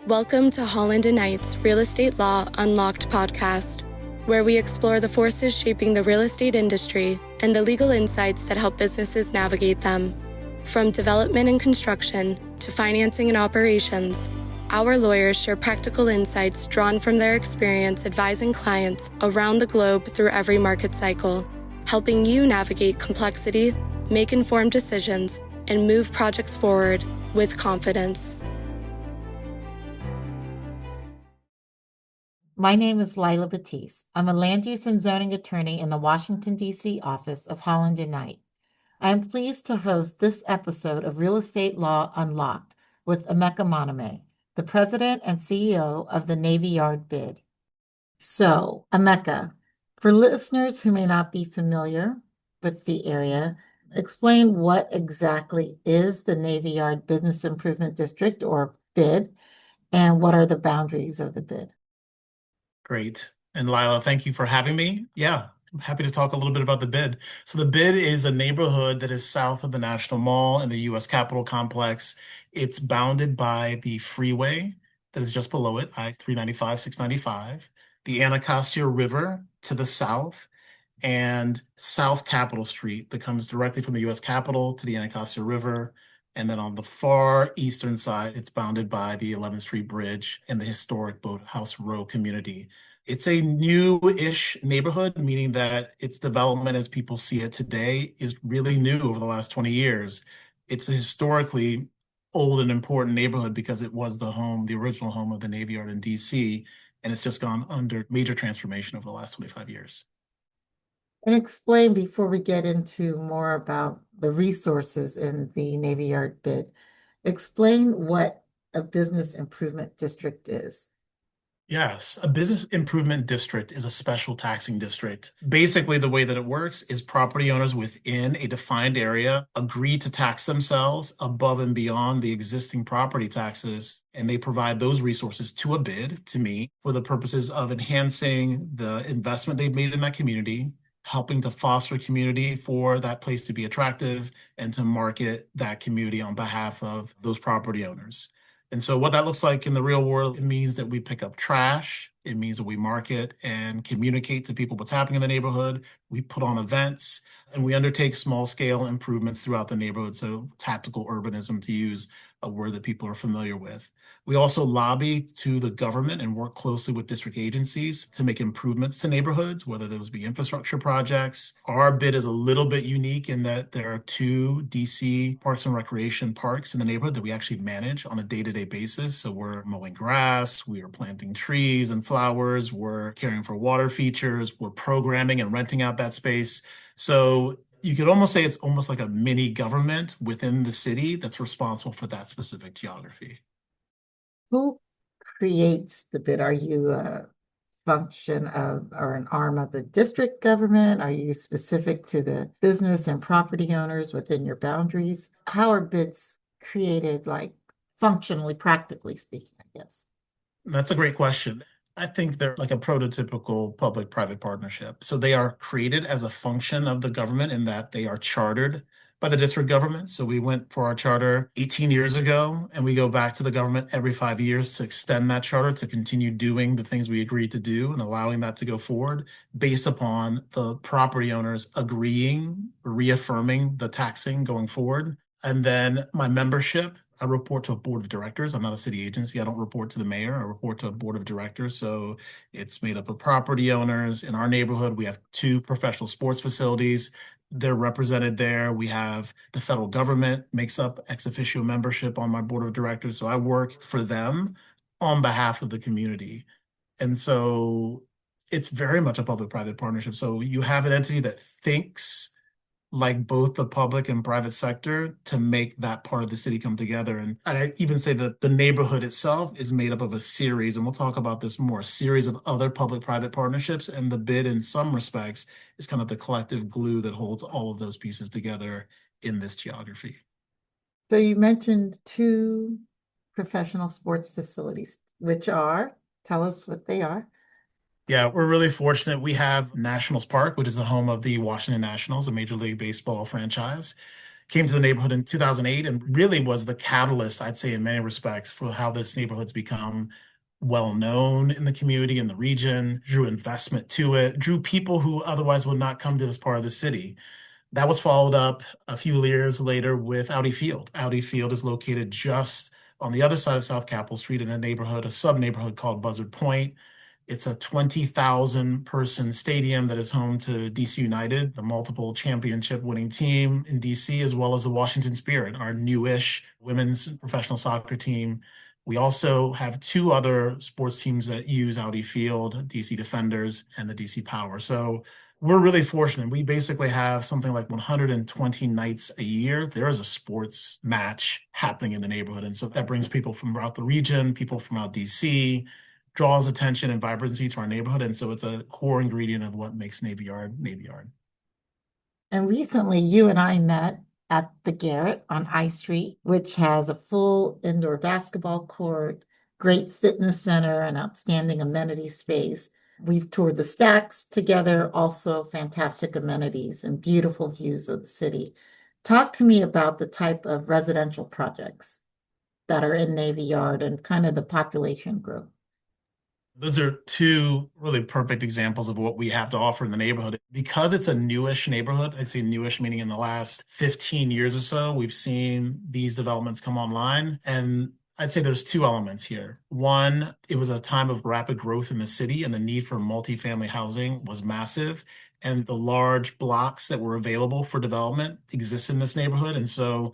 Welcome to Holland & Knight's Real Estate Law Unlocked podcast, where we explore the forces shaping the real estate industry and the legal insights that help businesses navigate them. From development and construction to financing and operations, our lawyers share practical insights drawn from their experience advising clients around the globe through every market cycle, helping you navigate complexity, make informed decisions, and move projects forward with confidence. My name is Leila Batties. I'm a land use and zoning attorney in the Washington, D.C. office of Holland & Knight. I am pleased to host this episode of Real Estate Law Unlocked with Emeka Moneme, the president and CEO of the Navy Yard bid. So, Emeka, for listeners who may not be familiar with the area, explain what exactly is the Navy Yard Business Improvement District, or BID, and what are the boundaries of the BID? Great. And Lila, thank you for having me. Yeah, I'm happy to talk a little bit about the BID. So the BID is a neighborhood that is south of the National Mall in the U.S. Capitol Complex. It's bounded by the freeway that is just below it, I-395, 695, the Anacostia River to the south, and South Capitol Street that comes directly from the U.S. Capitol to the Anacostia River. And then on the far eastern side, it's bounded by the 11th Street Bridge and the historic Boathouse Row community. It's a new-ish neighborhood, meaning that its development as people see it today is really new over the last 20 years. It's a historically old and important neighborhood because it was the original home of the Navy Yard in DC, and it's just gone under major transformation over the last 25 years. And explain, before we get into more about the resources in the Navy Yard bid, explain what a business improvement district is. Yes, a business improvement district is a special taxing district. Basically, the way that it works is property owners within a defined area agree to tax themselves above and beyond the existing property taxes, and they provide those resources to a bid, to me, for the purposes of enhancing the investment they've made in that community, helping to foster community for that place to be attractive, and to market that community on behalf of those property owners. And so what that looks like in the real world, it means that we pick up trash. It means that we market and communicate to people what's happening in the neighborhood. We put on events and we undertake small scale improvements throughout the neighborhood. So tactical urbanism, to use a word that people are familiar with. We also lobby to the government and work closely with district agencies to make improvements to neighborhoods, whether those be infrastructure projects. Our bid is a little bit unique in that there are 2 DC Parks and Recreation parks in the neighborhood that we actually manage on a day-to-day basis. So we're mowing grass, we are planting trees and flowers, we're caring for water features, we're programming and renting out that space. So you could almost say it's almost like a mini government within the city that's responsible for that specific geography. Who creates the bid? Are you a function of or an arm of the district government? Are you specific to the business and property owners within your boundaries? How are bids created, like functionally, practically speaking, I guess? That's a great question. I think they're like a prototypical public-private partnership. So they are created as a function of the government in that they are chartered by the district government. So we went for our charter 18 years ago, and we go back to the government every 5 years to extend that charter to continue doing the things we agreed to do and allowing that to go forward based upon the property owners agreeing, reaffirming the taxing going forward. And then my membership, I report to a board of directors. I'm not a city agency. I don't report to the mayor. I report to a board of directors. So it's made up of property owners. In our neighborhood, we have 2 professional sports facilities. They're represented there. We have the federal government makes up ex officio membership on my board of directors. So I work for them on behalf of the community. And so it's very much a public-private partnership. So you have an entity that thinks like both the public and private sector to make that part of the city come together. And I even say that the neighborhood itself is made up of a series, and we'll talk about this more, a series of other public-private partnerships. And the bid, in some respects, is kind of the collective glue that holds all of those pieces together in this geography. So you mentioned 2 professional sports facilities, which are, tell us what they are. Yeah, we're really fortunate. We have Nationals Park, which is the home of the Washington Nationals, a Major League Baseball franchise. came to the neighborhood in 2008 and really was the catalyst, I'd say, in many respects, for how this neighborhood's become well known in the community, in the region, drew investment to it, drew people who otherwise would not come to this part of the city. That was followed up a few years later with Audi Field. Audi Field is located just on the other side of South Capitol Street in a neighborhood, a sub-neighborhood called Buzzard Point. It's a 20,000 person stadium that is home to DC United, the multiple championship winning team in DC, as well as the Washington Spirit, our newish women's professional soccer team. We also have two other sports teams that use Audi Field, DC Defenders and the DC Power. So we're really fortunate. We basically have something like 120 nights a year. There is a sports match happening in the neighborhood. And so that brings people from throughout the region, people from out DC, draws attention and vibrancy to our neighborhood. And so it's a core ingredient of what makes Navy Yard, Navy Yard. And recently, you and I met at the Garrett on I Street, which has a full indoor basketball court, great fitness center, and outstanding amenity space. We've toured the stacks together, also fantastic amenities and beautiful views of the city. Talk to me about the type of residential projects that are in Navy Yard and kind of the population growth. Those are two really perfect examples of what we have to offer in the neighborhood. Because it's a newish neighborhood, I'd say newish meaning in the last 15 years or so, we've seen these developments come online. And I'd say there's two elements here. One, it was a time of rapid growth in the city, and the need for multifamily housing was massive. And the large blocks that were available for development exist in this neighborhood. And so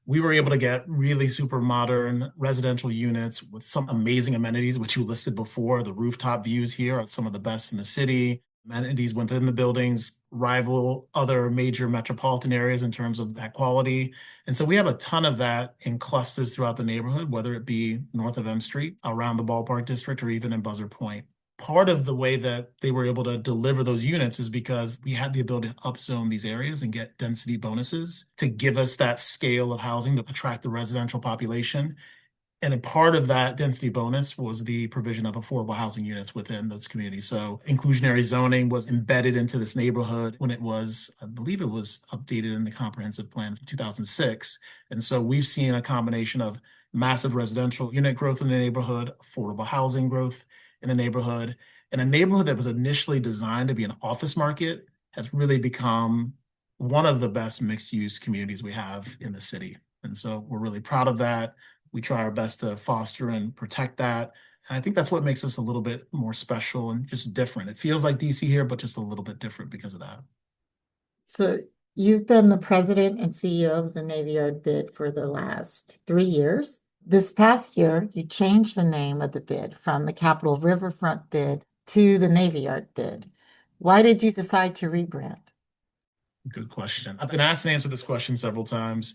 we were able to get really super modern residential units with some amazing amenities, which you listed before. The rooftop views here are some of the best in the city. Amenities within the buildings rival other major metropolitan areas in terms of that quality. And so we have a ton of that in clusters throughout the neighborhood, whether it be north of M Street, around the ballpark district, or even in Buzzard Point. Part of the way that they were able to deliver those units is because we had the ability to upzone these areas and get density bonuses to give us that scale of housing to attract the residential population. And a part of that density bonus was the provision of affordable housing units within those communities. So inclusionary zoning was embedded into this neighborhood when it was, I believe it was updated in the comprehensive plan of 2006. And so we've seen a combination of massive residential unit growth in the neighborhood, affordable housing growth in the neighborhood, and a neighborhood that was initially designed to be an office market has really become one of the best mixed-use communities we have in the city. And so we're really proud of that. We try our best to foster and protect that. And I think that's what makes us a little bit more special and just different. It feels like DC here, but just a little bit different because of that. So you've been the president and CEO of the Navy Yard bid for the last 3 years. This past year, you changed the name of the bid from the Capitol Riverfront bid to the Navy Yard bid. Why did you decide to rebrand? Good question. I've been asked to answer this question several times.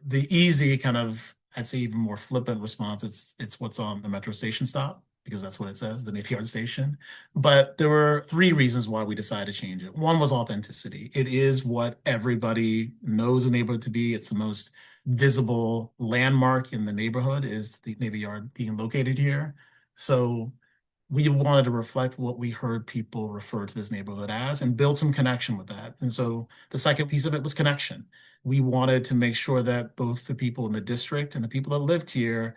The easy kind of, I'd say even more flippant response, it's what's on the metro station stop, because that's what it says, the Navy Yard station. But there were three reasons why we decided to change it. One was authenticity. It is what everybody knows the neighborhood to be. It's the most visible landmark in the neighborhood is the Navy Yard being located here. So we wanted to reflect what we heard people refer to this neighborhood as and build some connection with that. And so the second piece of it was connection. We wanted to make sure that both the people in the district and the people that lived here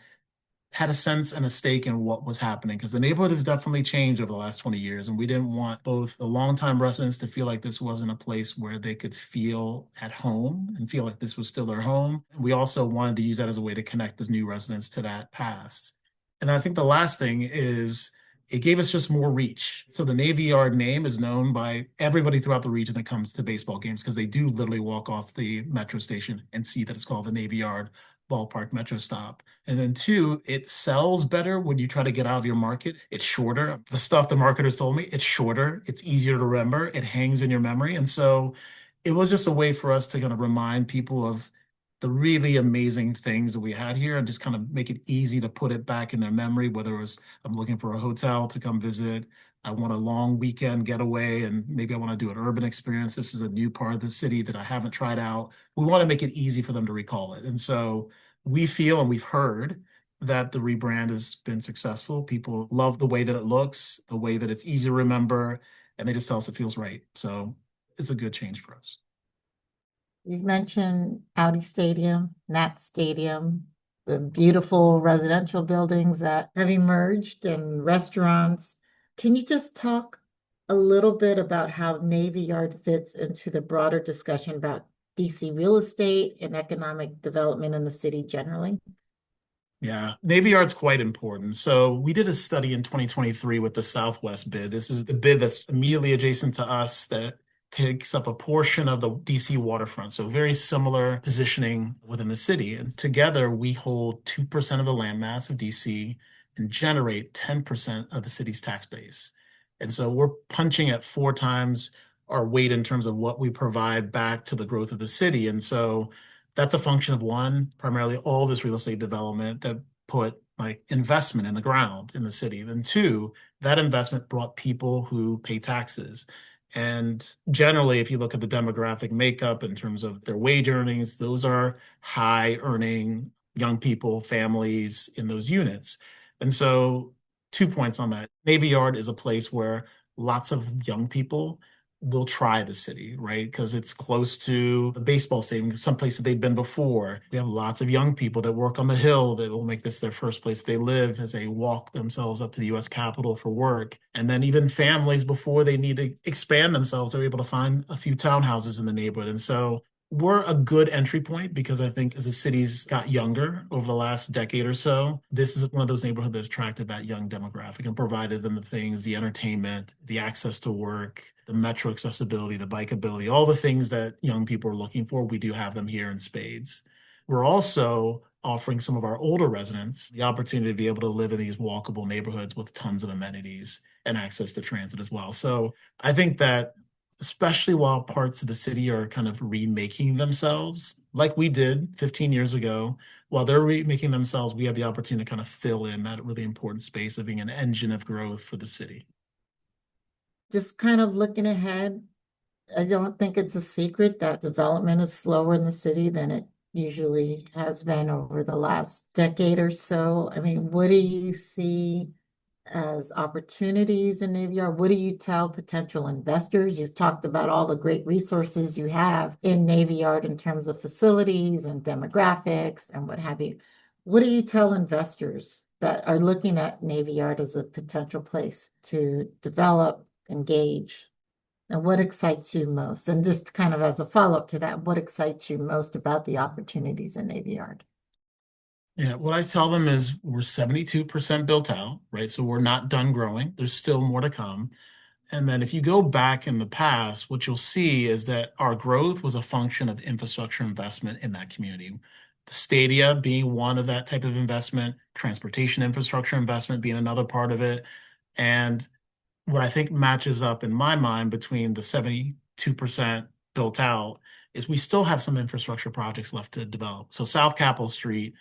had a sense and a stake in what was happening, because the neighborhood has definitely changed over the last 20 years. And we didn't want both the longtime residents to feel like this wasn't a place where they could feel at home and feel like this was still their home. And we also wanted to use that as a way to connect the new residents to that past. And I think the last thing is it gave us just more reach. So the Navy Yard name is known by everybody throughout the region that comes to baseball games, because they do literally walk off the metro station and see that it's called the Navy Yard Ballpark Metro Stop. And then two, it sells better when you try to get out of your market. It's shorter. The stuff the marketers told me, it's shorter. It's easier to remember. It hangs in your memory. And so it was just a way for us to kind of remind people of the really amazing things that we had here and just kind of make it easy to put it back in their memory, whether it was I'm looking for a hotel to come visit, I want a long weekend getaway, and maybe I want to do an urban experience. This is a new part of the city that I haven't tried out. We want to make it easy for them to recall it. And so we feel and we've heard that the rebrand has been successful. People love the way that it looks, the way that it's easy to remember, and they just tell us it feels right. So it's a good change for us. You've mentioned Audi Stadium, Nat Stadium, the beautiful residential buildings that have emerged and restaurants. Can you just talk a little bit about how Navy Yard fits into the broader discussion about DC real estate and economic development in the city generally? Yeah, Navy Yard's quite important. So we did a study in 2023 with the Southwest bid. This is the bid that's immediately adjacent to us that takes up a portion of the DC waterfront. So very similar positioning within the city. And together we hold 2% of the landmass of DC and generate 10% of the city's tax base. And so we're punching at 4 times our weight in terms of what we provide back to the growth of the city. And so that's a function of one, primarily all this real estate development that put like investment in the ground in the city. Then two, that investment brought people who pay taxes. And generally, if you look at the demographic makeup in terms of their wage earnings, those are high earning young people, families in those units. And so 2 points on that. Navy Yard is a place where lots of young people will try the city, right? Because it's close to the baseball stadium, someplace that they've been before. We have lots of young people that work on the Hill that will make this their first place they live as they walk themselves up to the US Capitol for work. And then even families, before they need to expand themselves, they're able to find a few townhouses in the neighborhood. And so we're a good entry point because I think as the city's got younger over the last decade or so, this is one of those neighborhoods that attracted that young demographic and provided them the things, the entertainment, the access to work, the metro accessibility, the bikeability, all the things that young people are looking for. We do have them here in spades. We're also offering some of our older residents the opportunity to be able to live in these walkable neighborhoods with tons of amenities and access to transit as well. So I think that especially while parts of the city are kind of remaking themselves, like we did 15 years ago, while they're remaking themselves, we have the opportunity to kind of fill in that really important space of being an engine of growth for the city. Just kind of looking ahead, I don't think it's a secret that development is slower in the city than it usually has been over the last decade or so. I mean, what do you see as opportunities in Navy Yard? What do you tell potential investors? You've talked about all the great resources you have in Navy Yard in terms of facilities and demographics and what have you. What do you tell investors that are looking at Navy Yard as a potential place to develop, engage? And what excites you most? And just kind of as a follow-up to that, what excites you most about the opportunities in Navy Yard? Yeah, what I tell them is we're 72% built out, right? So we're not done growing. There's still more to come. And then if you go back in the past, what you'll see is that our growth was a function of infrastructure investment in that community. The stadia being one of that type of investment, transportation infrastructure investment being another part of it. And what I think matches up in my mind between the 72% built out is we still have some infrastructure projects left to develop. So South Capitol Street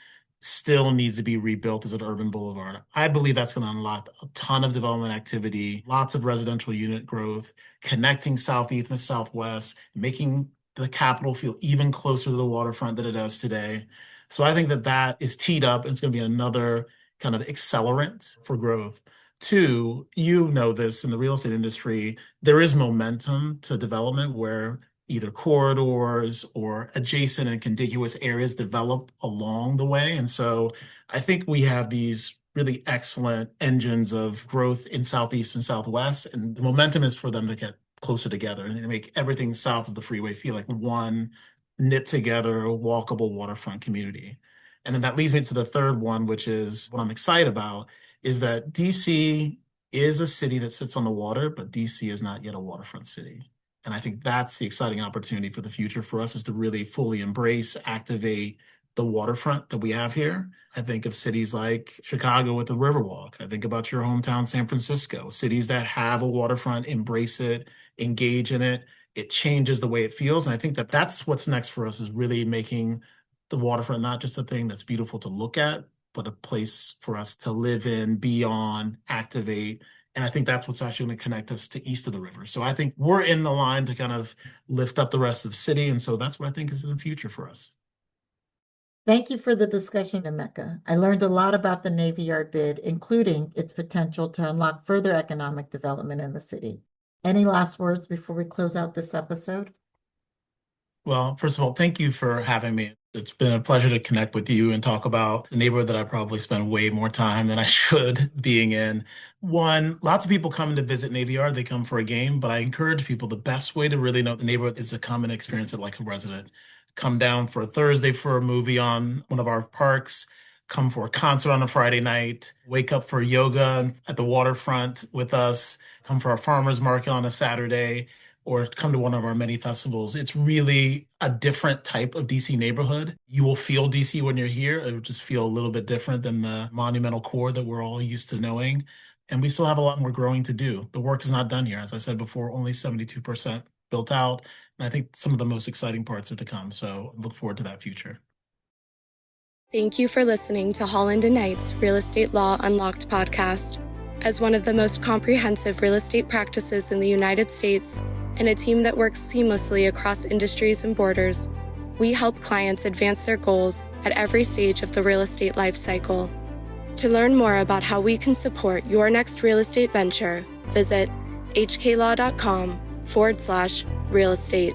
still needs to be rebuilt as an urban boulevard. I believe that's going to unlock a ton of development activity, lots of residential unit growth, connecting Southeast and Southwest, making the capital feel even closer to the waterfront than it does today. So I think that that is teed up and it's going to be another kind of accelerant for growth. Two, you know this in the real estate industry, there is momentum to development where either corridors or adjacent and contiguous areas develop along the way. And so I think we have these really excellent engines of growth in Southeast and Southwest, and the momentum is for them to get closer together and make everything south of the freeway feel like one knit together, walkable waterfront community. And then that leads me to the third one, which is what I'm excited about, is that DC is a city that sits on the water, but DC is not yet a waterfront city. And I think that's the exciting opportunity for the future for us is to really fully embrace, activate the waterfront that we have here. I think of cities like Chicago with the Riverwalk. I think about your hometown, San Francisco, cities that have a waterfront, embrace it, engage in it. It changes the way it feels. And I think that that's what's next for us is really making the waterfront not just a thing that's beautiful to look at, but a place for us to live in, be on, activate. And I think that's what's actually going to connect us to east of the river. So I think we're in the line to kind of lift up the rest of the city. And so that's what I think is in the future for us. Thank you for the discussion, Emeka. I learned a lot about the Navy Yard bid, including its potential to unlock further economic development in the city. Any last words before we close out this episode? Well, first of all, thank you for having me. It's been a pleasure to connect with you and talk about the neighborhood that I probably spend way more time than I should being in. One, lots of people come to visit Navy Yard. They come for a game, but I encourage people the best way to really know the neighborhood is to come and experience it like a resident. Come down for a Thursday for a movie on one of our parks, come for a concert on a Friday night, wake up for yoga at the waterfront with us, come for our farmers market on a Saturday or come to one of our many festivals. It's really a different type of DC neighborhood. You will feel DC when you're here. It will just feel a little bit different than the monumental core that we're all used to knowing. And we still have a lot more growing to do. The work is not done here. As I said before, only 72% built out. And I think some of the most exciting parts are to come. So look forward to that future. Thank you for listening to Holland & Knight's Real Estate Law Unlocked podcast. As one of the most comprehensive real estate practices in the United States, and a team that works seamlessly across industries and borders, we help clients advance their goals at every stage of the real estate life cycle. To learn more about how we can support your next real estate venture, visit hklaw.com/real estate.